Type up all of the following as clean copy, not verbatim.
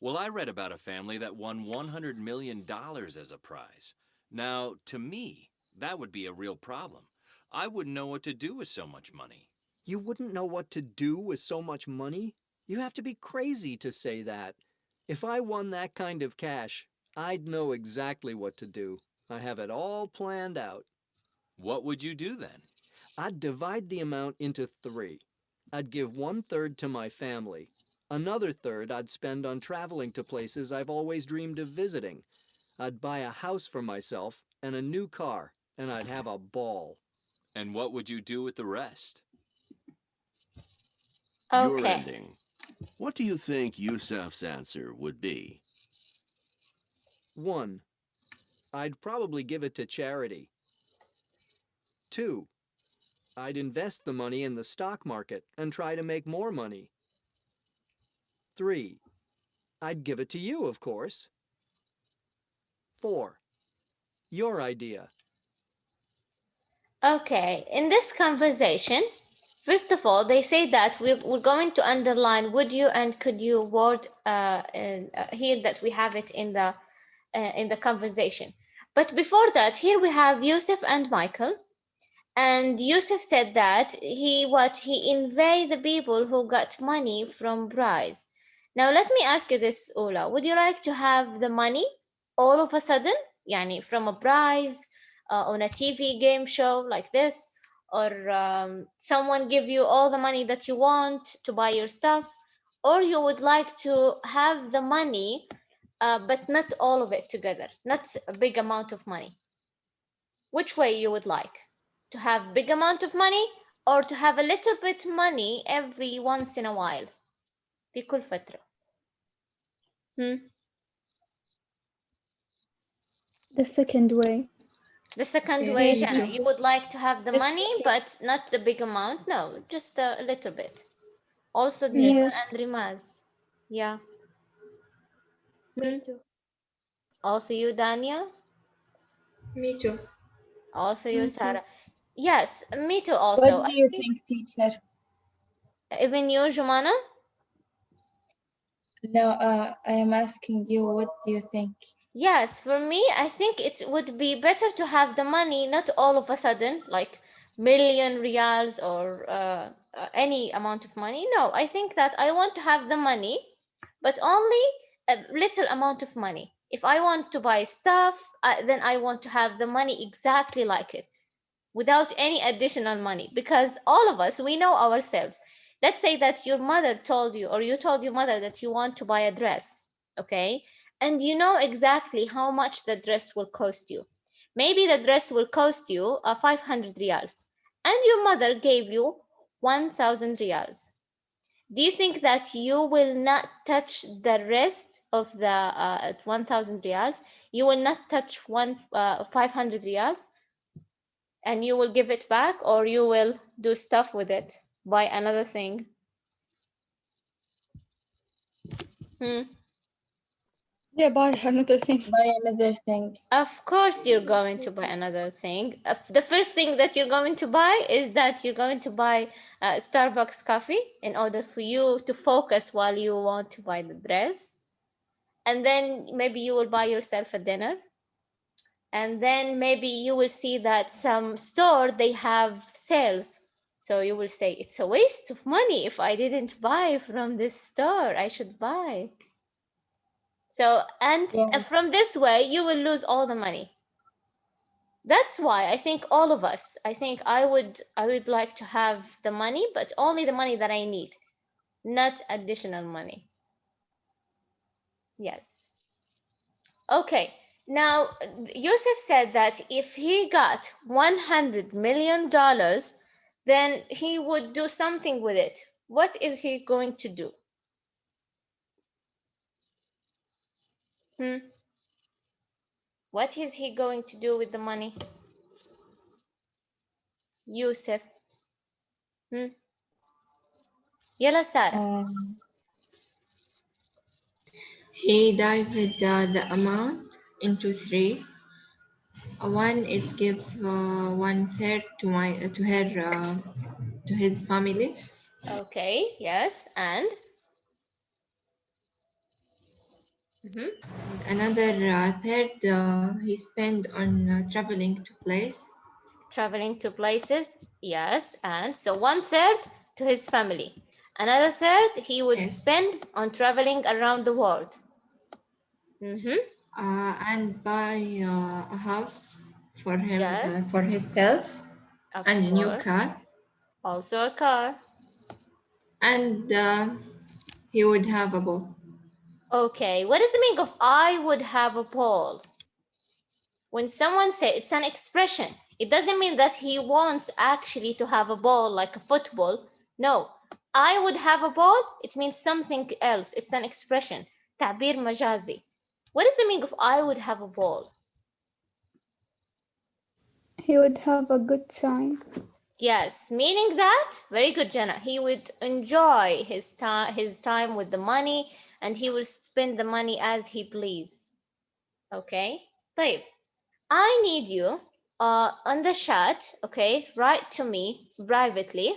Well, I read about a family that won $100 million as a prize. Now, to me, that would be a real problem. I wouldn't know what to do with so much money. You wouldn't know what to do with so much money? You have to be crazy to say that. If I won that kind of cash, I'd know exactly what to do. I have it all planned out. What would you do then? I'd divide the amount into three. I'd give 1/3 to my family. Another third I'd spend on traveling to places I've always dreamed of visiting. I'd buy a house for myself and a new car, and I'd have a ball. And what would you do with the rest? Your Okay. ending. What do you think Yusuf's answer would be? 1. I'd probably give it to charity. 2. I'd invest the money in the stock market and try to make more money. 3. I'd give it to you, of course. 4. Your idea. Okay, in this conversation, first of all, they say that we're going to underline would you and could you word here that we have it in the conversation. But before that, here we have Yusuf and Michael. And Yusuf said that he invade the people who got money from prize. Now let me ask you this, Ola. Would you like to have the money all of a sudden, yani from a prize on a TV game show like this, or someone give you all the money that you want to buy your stuff, or you would like to have the money, but not all of it together, not a big amount of money? Which way you would like? To have big amount of money or to have a little bit money every once in a while في كل فترة. The second way. The second Yes, way, me Jana, too. you would like to have the Just money but not the big amount. No, just a little bit. Also Dina yes, Yes, and Rimaz. Yeah. me too. Also you, Dania. me too. Also you, Me too. Sarah. Yes, me too also. What I do you think think, teacher? even you, Jumana. No, I am asking you, what do you think? Yes, for me, I think it would be better to have the money not all of a sudden, like million reals or any amount of money. No, I think that I want to have the money, but only a little amount of money. If I want to buy stuff, then I want to have the money exactly like it, without any additional money, because all of us, we know ourselves. Let's say that your mother told you, or you told your mother that you want to buy a dress, okay, and you know exactly how much the dress will cost you. Maybe the dress will cost you 500 riyals, and your mother gave you 1000 riyals. Do you think that you will not touch the rest of the 1000 riyals? You will not touch 500 riyals, and you will give it back, or you will do stuff with it, buy another thing? Hmm. Yeah, buy another thing. Buy another thing. Of course you're going to buy another thing. The first thing that you're going to buy is that you're going to buy Starbucks coffee in order for you to focus while you want to buy the dress, and then maybe you will buy yourself a dinner, and then maybe you will see that some store they have sales, so you will say it's a waste of money. If I didn't buy from this store, I should buy. So, and Yeah. from this way you will lose all the money. That's why I think all of us, I think I would like to have the money, but only the money that I need, not additional money. Yes. Okay, now Yusuf said that if he got $100 million, then he would do something with it. What is he going to do? Hmm? What is he going to do with the money? Yusuf. Hmm? Yalla Sarah. He divided the amount into three. One is give 1/3 to her to his family. Okay, yes, and Mhm. Another third he spent on traveling to place. Traveling to places, yes. And so 1/3 to his family. Another third he would Yes. spend on traveling around the world. Mm-hmm. And buy a house for him, Yes, for himself, of and a new course. car. Also a car. And he would have a ball. Okay, what is the meaning of I would have a ball? When someone says it's an expression, it doesn't mean that he wants actually to have a ball like a football. No, I would have a ball, it means something else. It's an expression. تعبير مجازي. What is the meaning of I would have a ball? He would have a good time. Yes, meaning that, very good, Jenna. He would enjoy his time with the money, and he will spend the money as he please. Okay? طيب. I need you on the chat, okay? Write to me privately,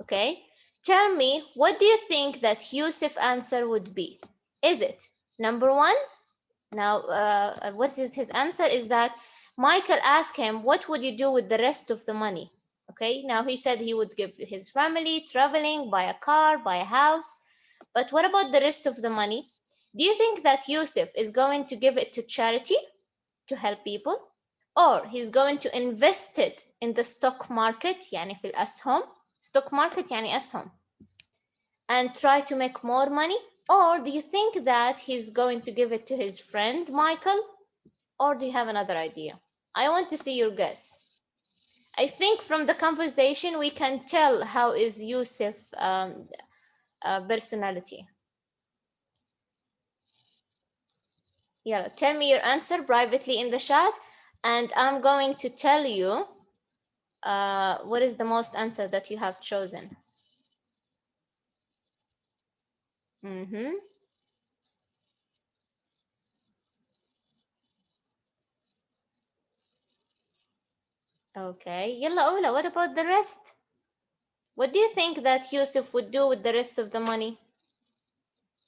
okay? Tell me, what do you think that Yusuf answer would be? Is it number one? Now, what is his answer is that Michael asked him, what would you do with the rest of the money? Okay, now he said he would give his family, traveling, buy a car, buy a house. But what about the rest of the money? Do you think that Yusuf is going to give it to charity to help people, or he's going to invest it in the stock market يعني في الأسهم stock market يعني أسهم and try to make more money, or do you think that he's going to give it to his friend Michael, or do you have another idea? I want to see your guess. I think from the conversation we can tell how is Yusuf personality. Yeah, tell me your answer privately in the chat, and I'm going to tell you what is the most answer that you have chosen. Mm-hmm. Okay. Yalla Ola, what about the rest? What do you think that Yusuf would do with the rest of the money?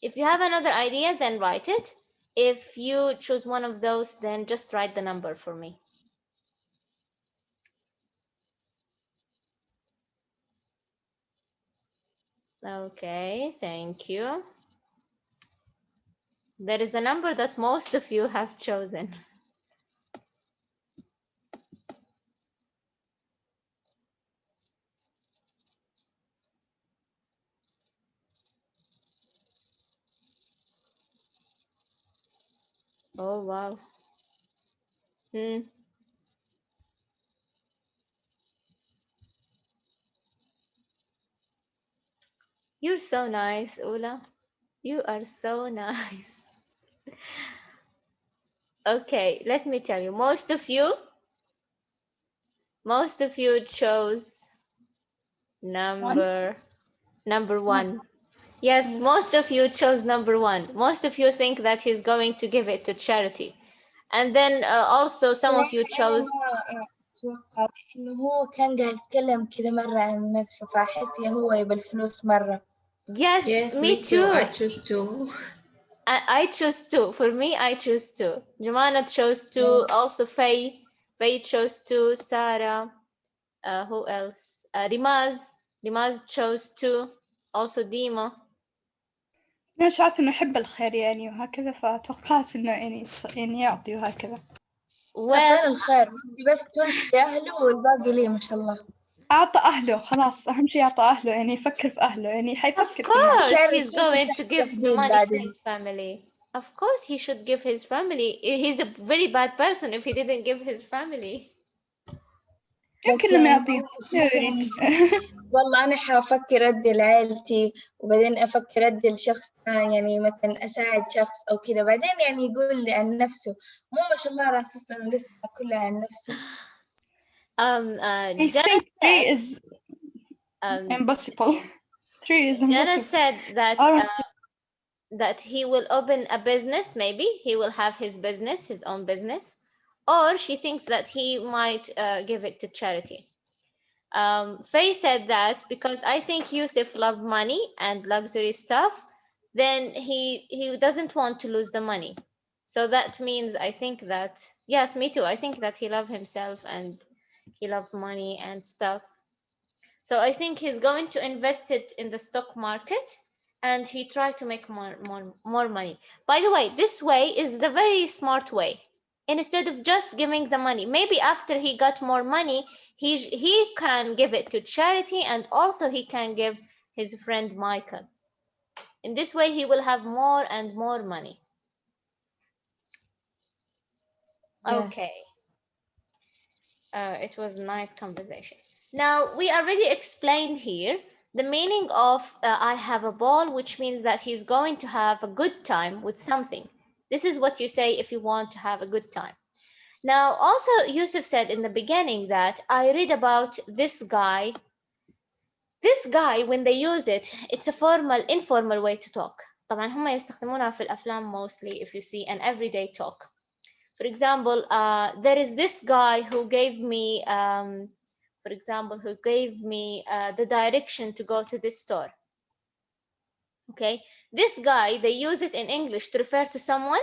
If you have another idea, then write it. If you choose one of those, then just write the number for me. Okay, thank you. There is a number that most of you have chosen. Oh, wow. Hmm. You're so nice, Ula. You are so nice. Okay, let me tell you. Most of you chose One. number Oh, one. Yes, yes. most of you chose number one. Most of you think that he's going to give it to charity. And then also some of you أنا chose. ما أتوقع إنه هو كان قاعد يتكلم كذا مرة عن نفسه فأحس يا هو يبى الفلوس مرة. Yes, Yes, me me too. too. I choose two. I choose two. For me, I choose two. Jumana chose two. Also, Faye chose two. Sarah. Who else? Rimaz. Rimaz chose two. Also, Dima. أنا شعرت إنه يحب الخير يعني وهكذا فتوقعت إنه يعني يعطي وهكذا. Well, فين الخير؟ ودي بس ثلث لأهله والباقي لي ما شاء الله. أعطى أهله خلاص أهم شي أعطى أهله يعني يفكر في أهله يعني of حيفكر بالناس. course, شعر he's going to give the تحديد money to بعدين. his family. Of course, he should give his family. He's a very bad person if he didn't give his family. يمكن بس لما يعني يعطيه لا يريد. والله أنا حأفكر أدي لعيلتي وبعدين أفكر أدي لشخص ثاني يعني مثلا أساعد شخص أو كذا بعدين يعني يقول لي عن نفسه مو ما شاء الله على أساس إنه لسه كلها عن نفسه. I Jenna think three said, is um, impossible. Three is Jenna impossible. said I don't that he will open a business. Maybe he will have his business, his own business, or she thinks that he might give it to charity. Faye said that because I think Yusuf love money and luxury stuff, then he doesn't want to lose the money. So that means I think that, yes, me too. I think that he loved himself and he loved money and stuff. So I think he's going to invest it in the stock market and he tried to make more money. By the way, this way is the very smart way. Instead of just giving the money, maybe after he got more money, he can give it to charity and also he can give his friend Michael. In this way, he will have more and more money. Yes. Okay. It was a nice conversation. Now, we already explained here the meaning of I have a ball, which means that he's going to have a good time with something. This is what you say if you want to have a good time. Now, also, Yusuf said in the beginning that I read about this guy. This guy, when they use it, it's a informal way to talk. طبعا هم يستخدمونها في الأفلام mostly if you see an everyday talk. For example, there is this guy who gave me, the direction to go to this store. Okay, this guy, they use it in English to refer to someone.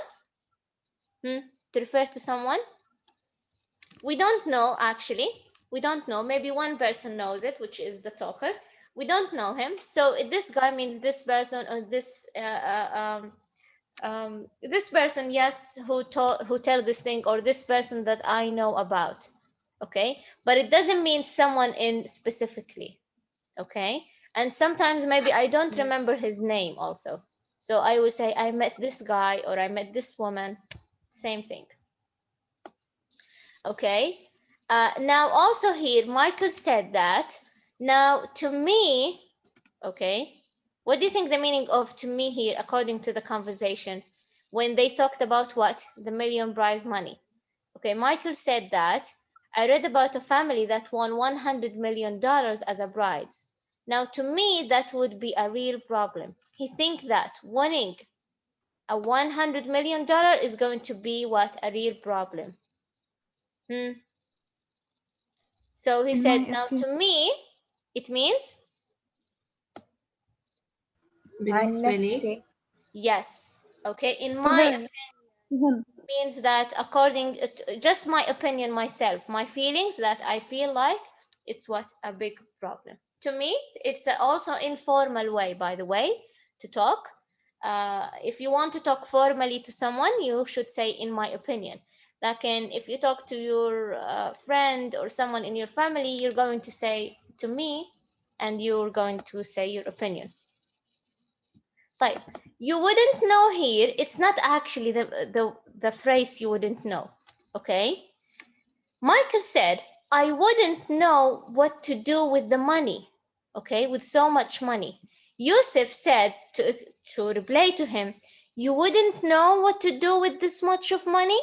To refer to someone. We don't know, actually. We don't know. Maybe one person knows it, which is the talker. We don't know him. So this guy means this person or this person, yes, who tell this thing, or this person that I know about. Okay, but it doesn't mean someone in specifically. Okay, and sometimes maybe I don't remember his name also. So I will say I met this guy or I met this woman. Same thing. Okay. Now also here, Michael said that. Now to me, okay, what do you think the meaning of to me here, according to the conversation, when they talked about what? The million prize money. Okay, Michael said that I read about a family that won $100 million as a prize. Now to me, that would be a real problem. He thinks that winning a $100 million is going to be what? A real problem. So he In said, my now to opinion. me, it means عن بالنسبة لي نفسي. yes. Okay, in For my her. Mhm. means that according to just my opinion myself, my feelings, that I feel like it's what a big problem. To me, it's also informal way, by the way, to talk. If you want to talk formally to someone, you should say in my opinion. Like, if you talk to your friend or someone in your family, you're going to say to me, and you're going to say your opinion. طيب, you wouldn't know here. It's not actually the phrase you wouldn't know. Okay. Michael said, I wouldn't know what to do with the money. Okay, with so much money. Yusuf said to reply to him, you wouldn't know what to do with this much of money?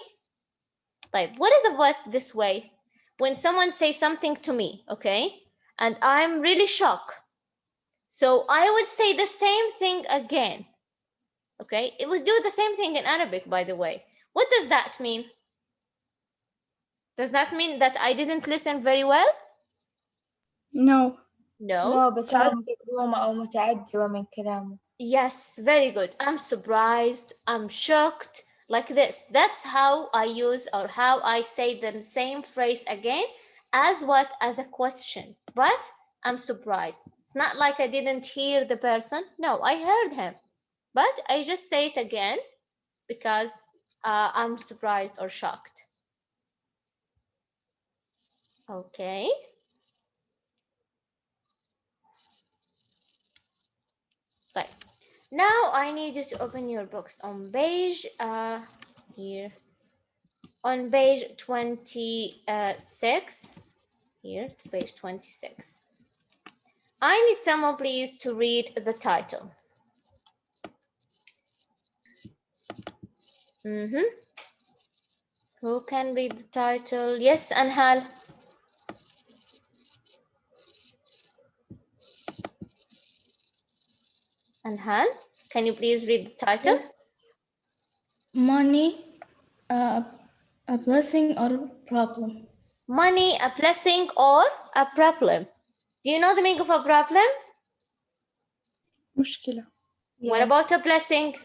طيب, what is about this way? When someone says something to me, okay, and I'm really shocked. So I would say the same thing again. Okay, it would do the same thing in Arabic, by the way. What does that mean? Does that mean that I didn't listen very well? No. No. No, بس أنا مصدومة أو متعجبة من كلامه. Yes, very good. I'm surprised. I'm shocked. Like this. That's how I use, or how I say the same phrase again as what? As a question. But I'm surprised. It's not like I didn't hear the person. No, I heard him. But I just say it again because I'm surprised or shocked. Okay. Right. Now I need you to open your books on page here. On page 26. Here, page 26. I need someone please to read the title. Who can read the title? Yes, Anhal. Anhal, can you please read the title? Yes. Money, a blessing or a problem. Money, a blessing or a problem. Do you know the meaning of a problem? مشكلة. What Yes. about a blessing?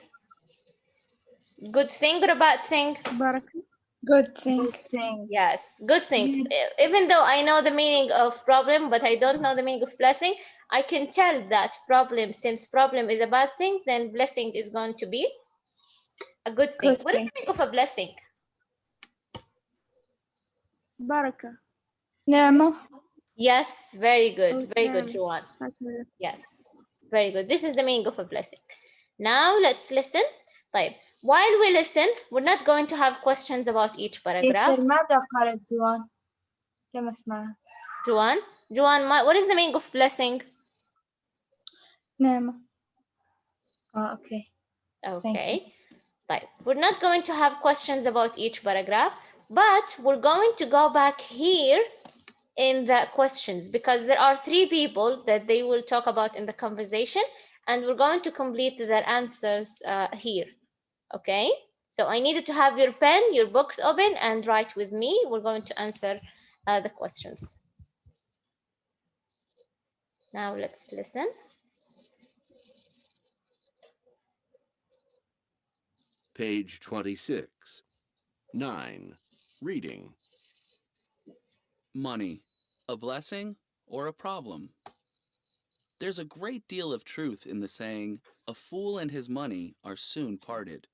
Good thing or a bad thing? بركة. Good thing. Good thing. Yes, good thing. Yeah. Even though I know the meaning of problem, but I don't know the meaning of blessing, I can tell that problem, since problem is a bad thing, then blessing is going to be a good thing. Good What is thing. the meaning of a blessing? بركة. نعمة. Yes, very good. Very good, نعمة. Juan. Yes, very good. This is the meaning of a blessing. Now let's listen. طيب, while we listen, we're not going to have questions about each paragraph. Teacher, ماذا قالت جوان؟ لم أسمعها. Juan, what is the meaning of blessing? نعمة. Okay. Okay. طيب, we're not going to have questions about each paragraph, but we're going to go back here in the questions because there are 3 people that they will talk about in the conversation, and we're going to complete their answers here. Okay, so I needed to have your pen, your books open, and write with me. We're going to answer the questions. Now let's listen. Page 26. 9. Reading. Money, a blessing or a problem? There's a great deal of truth in the saying, a fool and his money are soon parted.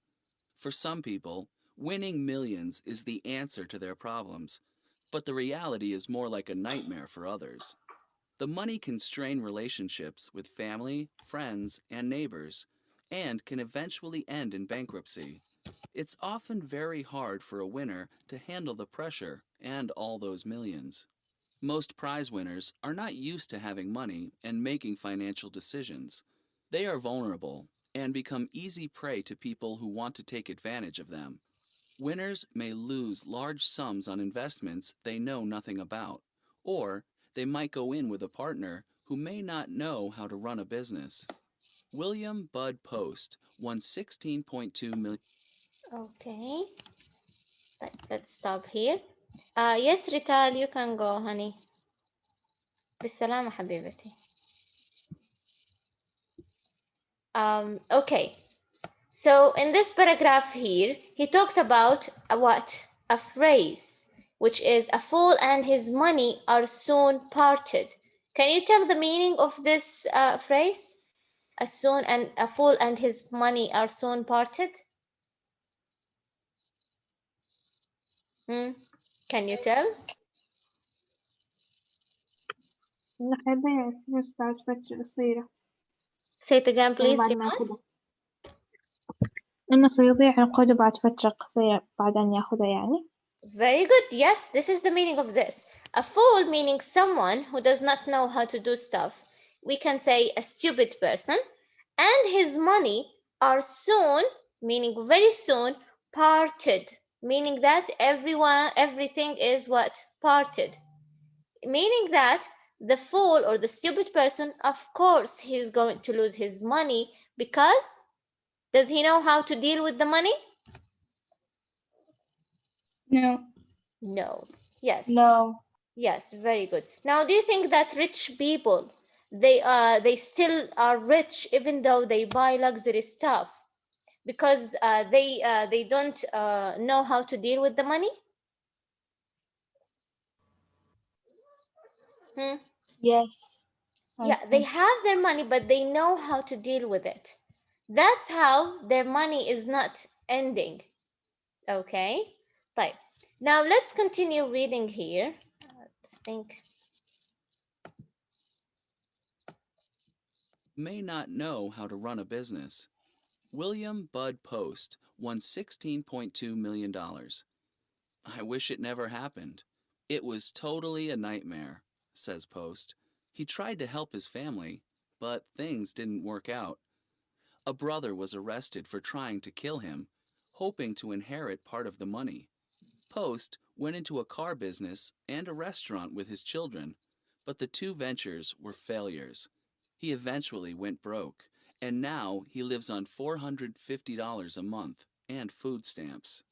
For some people, winning millions is the answer to their problems, but the reality is more like a nightmare for others. The money can strain relationships with family, friends, and neighbors, and can eventually end in bankruptcy. It's often very hard for a winner to handle the pressure and all those millions. Most prize winners are not used to having money and making financial decisions. They are vulnerable and become easy prey to people who want to take advantage of them. Winners may lose large sums on investments they know nothing about, or they might go in with a partner who may not know how to run a business. William Bud Post won $16.2 million. Okay, let's stop here. Yes, Rital, you can go, honey. بالسلامة حبيبتي. Okay, so in this paragraph here, he talks about what? A phrase, which is a fool and his money are soon parted. Can you tell the meaning of this phrase? A fool and his money are soon parted. Can you tell? إنه حيضيع الفلوس بعد فترة قصيرة. Say it again, يعني please, بعد ما Rimal. ياخدها. إنه سيضيع نقوده بعد فترة قصيرة بعد أن ياخدها يعني. Very good. Yes, this is the meaning of this. A fool meaning someone who does not know how to do stuff. We can say a stupid person. And his money are soon, meaning very soon, parted. Meaning that everything is what? Parted. Meaning that the fool or the stupid person, of course, he's going to lose his money because does he know how to deal with the money? No. No. Yes. No. Yes, very good. Now, do you think that rich people they still are rich even though they buy luxury stuff because they don't know how to deal with the money? Yes. Yeah, they have their money, but they know how to deal with it. That's how their money is not ending. Okay. Right. Now let's continue reading here. I think. May not know how to run a business. William Bud Post won $16.2 million. I wish it never happened. It was totally a nightmare, says Post. He tried to help his family, but things didn't work out. A brother was arrested for trying to kill him, hoping to inherit part of the money. Post went into a car business and a restaurant with his children, but the two ventures were failures. He eventually went broke, and now he lives on $450 a month and food stamps.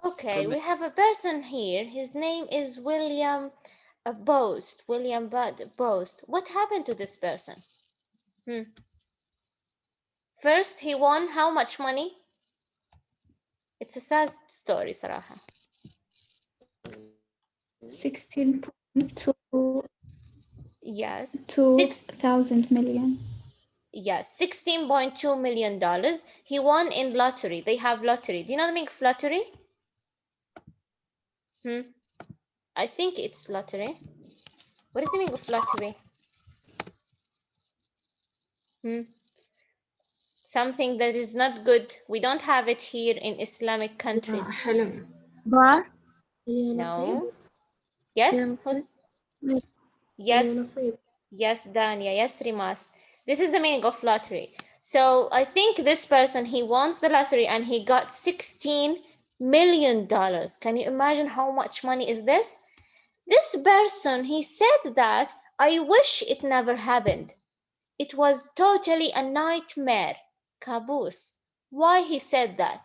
Okay, we have a person here. His name is William Boast. William Bud Boast. What happened to this person? First, he won how much money? It's a sad story صراحة. 16.2 Yes. 2,000 million. Yes, $16.2 million. He won in lottery. They have lottery. Do you know the meaning of lottery? I think it's lottery. What is the meaning of lottery? Something that is not good. We don't have it here in Islamic countries. حلم. No. Yes? Who's... Yes. Yes, Dania. Yes, Rimas. This is the meaning of lottery. So I think this person, he wants the lottery and he got $16 million. Can you imagine how much money is this? This person, he said that, I wish it never happened. It was totally a nightmare. Caboose. Why he said that?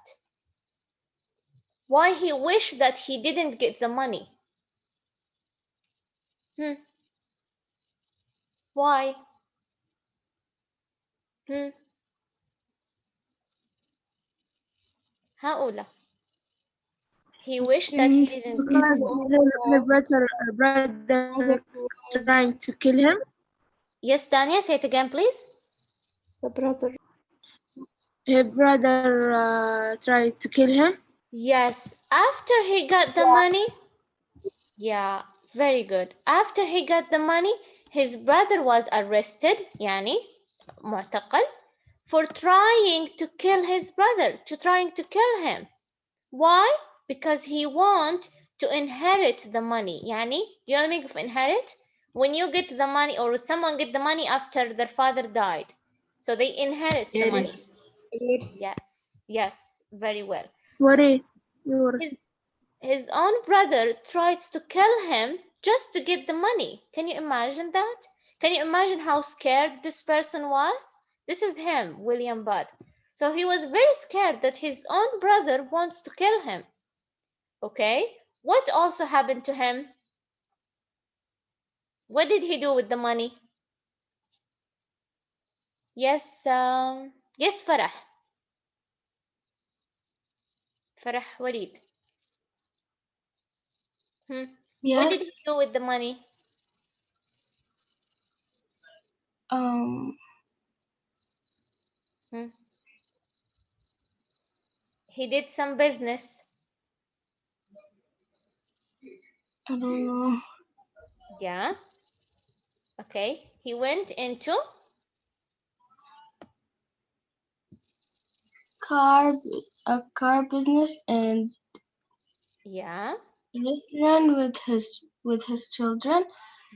Why he wished that he didn't get the money? Why? هقولة. He wished that he didn't get. His brother trying to kill him. Yes, Dania, say it again, please. His brother tried to kill him. Yes, after he got the money. Yeah, very good. After he got the money, his brother was arrested, يعني معتقل, for trying to kill his brother, trying to kill him. Why? Because he want to inherit the money. يعني, do you know the meaning of inherit? When you get the money or someone get the money after their father died. So they inherit the money. Yes, very well. What is His own brother tries to kill him just to get the money. Can you imagine that? Can you imagine how scared this person was? This is him, William Budd. So he was very scared that his own brother wants to kill him. Okay? What also happened to him? What did he do with the money? Yes, yes, Farah. Farah Walid. What did he do with the money? He did some business. I don't know. Yeah. Okay. He went into a car business and yeah. restaurant with his children.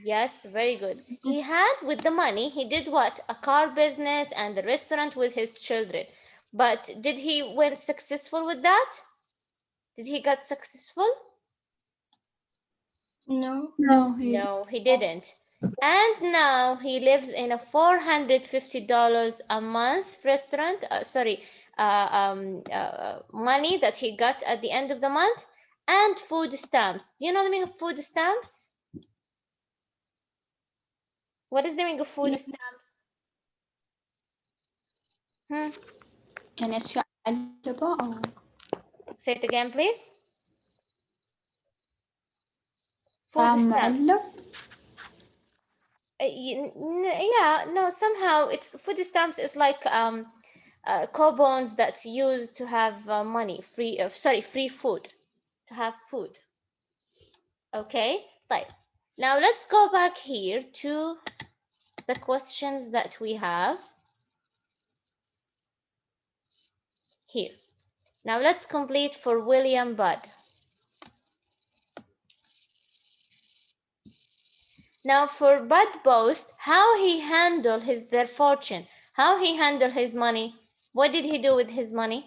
Yes, very good. He had with the money, he did what? A car business and a restaurant with his children. But did he went successful with that? Did he got successful? No. No, he didn't. And now he lives in a $450 a month restaurant. Money that he got at the end of the month, and food stamps. Do you know the meaning of food stamps? What is the meaning of food stamps? يعني أشياء معلبة أو Say it again, please. Food طعام stamps. معلب. Yeah, no, somehow it's food stamps is like coupons that's used to have money, free food, to have food. Okay, طيب. Now let's go back here to the questions that we have here. Now let's complete for William Budd. Now for Bud Boast, how he handled their fortune, how he handled his money. What did he do with his money?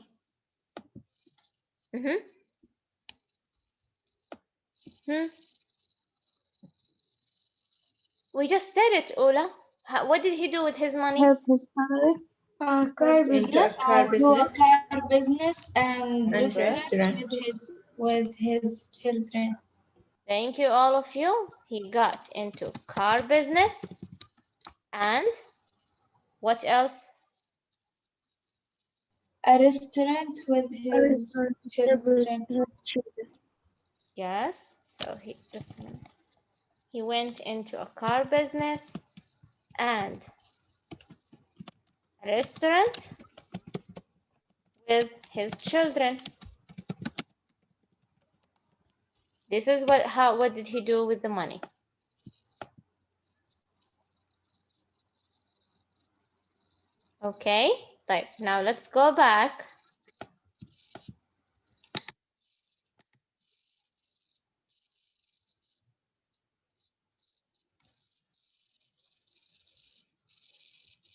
We just said it, Ola. What did he do with his money? Help his family. Car business. Do a car business and restaurant with his children. Thank you, all of you. He got into car business and what else? a restaurant with his children. Yes. So he just a minute. He went into a car business and a restaurant with his children. This is what did he do with the money? Okay, طيب, now let's go back.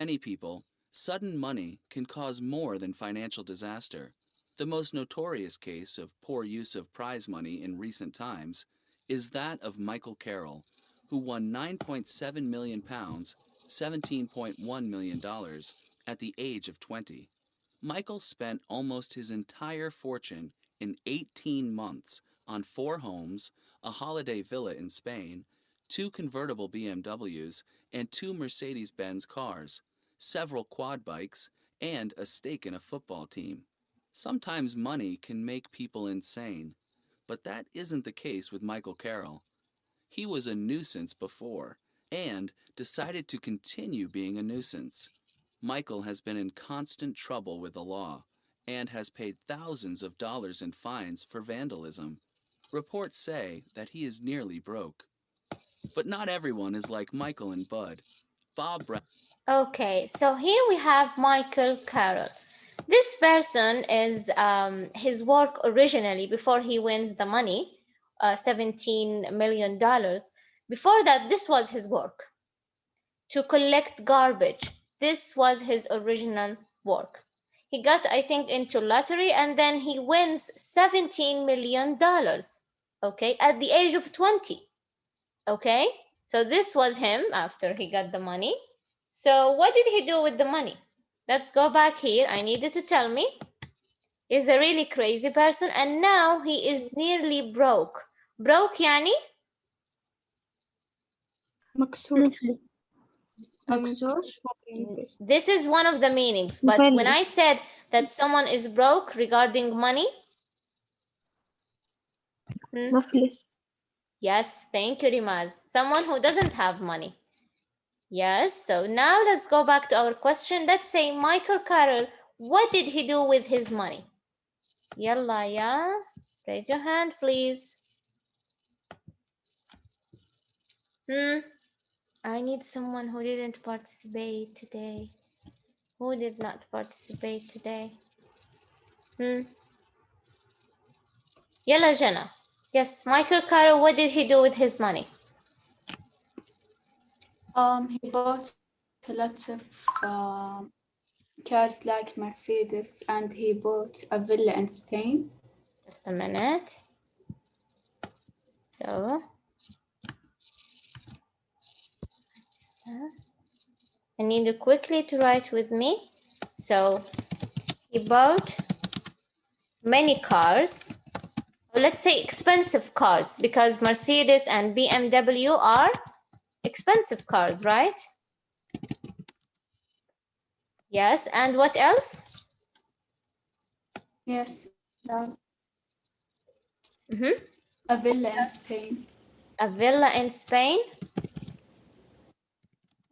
Many people, sudden money can cause more than financial disaster. The most notorious case of poor use of prize money in recent times is that of Michael Carroll, who won £9.7 million, $17.1 million, at the age of 20. Michael spent almost his entire fortune in 18 months on 4 homes, a holiday villa in Spain, 2 convertible BMWs, and 2 Mercedes-Benz cars, several quad bikes, and a stake in a football team. Sometimes money can make people insane, but that isn't the case with Michael Carroll. He was a nuisance before and decided to continue being a nuisance. Michael has been in constant trouble with the law and has paid thousands of dollars in fines for vandalism. Reports say that he is nearly broke. But not everyone is like Michael and Bud. Bob Brown. Okay, so here we have Michael Carroll. This person is his work originally, before he wins the money, $17 million. Before that, this was his work, to collect garbage. This was his original work. He got, I think, into lottery, and then he wins $17 million, okay, at the age of 20. Okay, so this was him after he got the money. So what did he do with the money? Let's go back here. I needed to tell me. He's a really crazy person, and now he is nearly broke. Broke يعني مكسور. مكسور. this is one of the meanings, but when I said that someone is broke regarding money, مفلس. yes, thank you, Rimaz. Someone who doesn't have money. Yes, so now let's go back to our question. Let's say Michael Carroll, what did he do with his money? Yalla, yeah. Raise your hand, please. I need someone who didn't participate today. Who did not participate today? Yalla, Jana. Yes, Michael Carroll, what did he do with his money? He bought lots of cars like Mercedes, and he bought a villa in Spain. Just a minute. So, I need you quickly to write with me. So, he bought many cars. Let's say expensive cars, because Mercedes and BMW are expensive cars, right? Yes, and what else? Yes, Mm-hmm. a villa in Spain. A villa in Spain.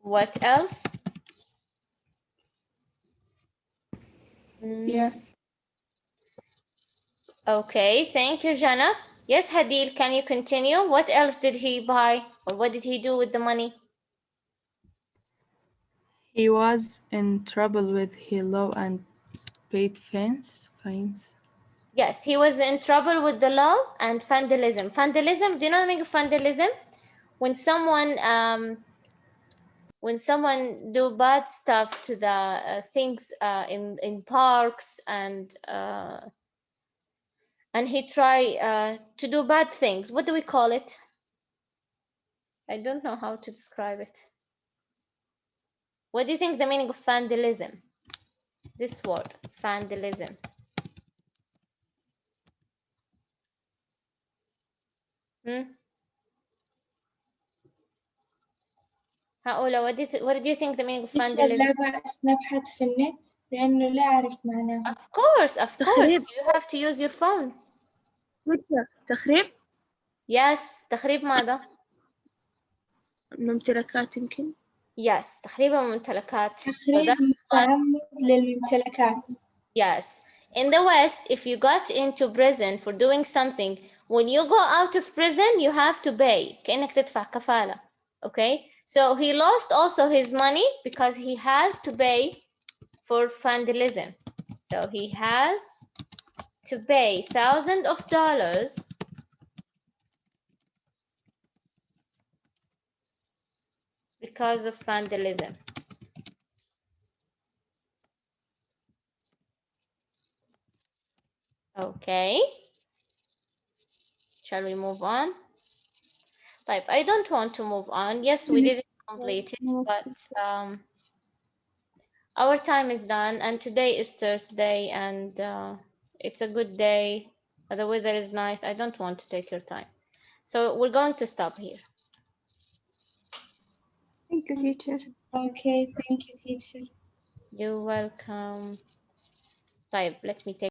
What else? Yes. Okay, thank you, Jana. Yes, Hadil, can you continue? What else did he buy, or what did he do with the money? He was in trouble with his law and paid fines. Yes, he was in trouble with the law and vandalism. Vandalism, do you know the meaning of vandalism? When someone do bad stuff to the things in parks, and he try to do bad things. What do we call it? I don't know how to describe it. What do you think the meaning of vandalism? This word, vandalism. هقولة, what do you think the meaning of teacher vandalism? لا بأس نبحث في النت. لأنه لا أعرف معناها. Of course, of course. تخريب. You have to use your phone. تخريب Yes. تخريب ماذا؟ ممتلكات يمكن. Yes. تخريب الممتلكات. So تخريب that's what. متعمد للممتلكات. Yes. In the West, if you got into prison for doing something, when you go out of prison, you have to pay. كأنك تدفع كفالة. Okay? So he lost also his money because he has to pay for vandalism. So he has to pay thousands of dollars because of vandalism. Okay. Shall we move on? Type. I don't want to move on. Yes, we didn't complete it, but our time is done, and today is Thursday, and it's a good day. The weather is nice. I don't want to take your time. So we're going to stop here. Thank you, teacher. Okay, thank you, teacher. You're welcome. طيب, let me take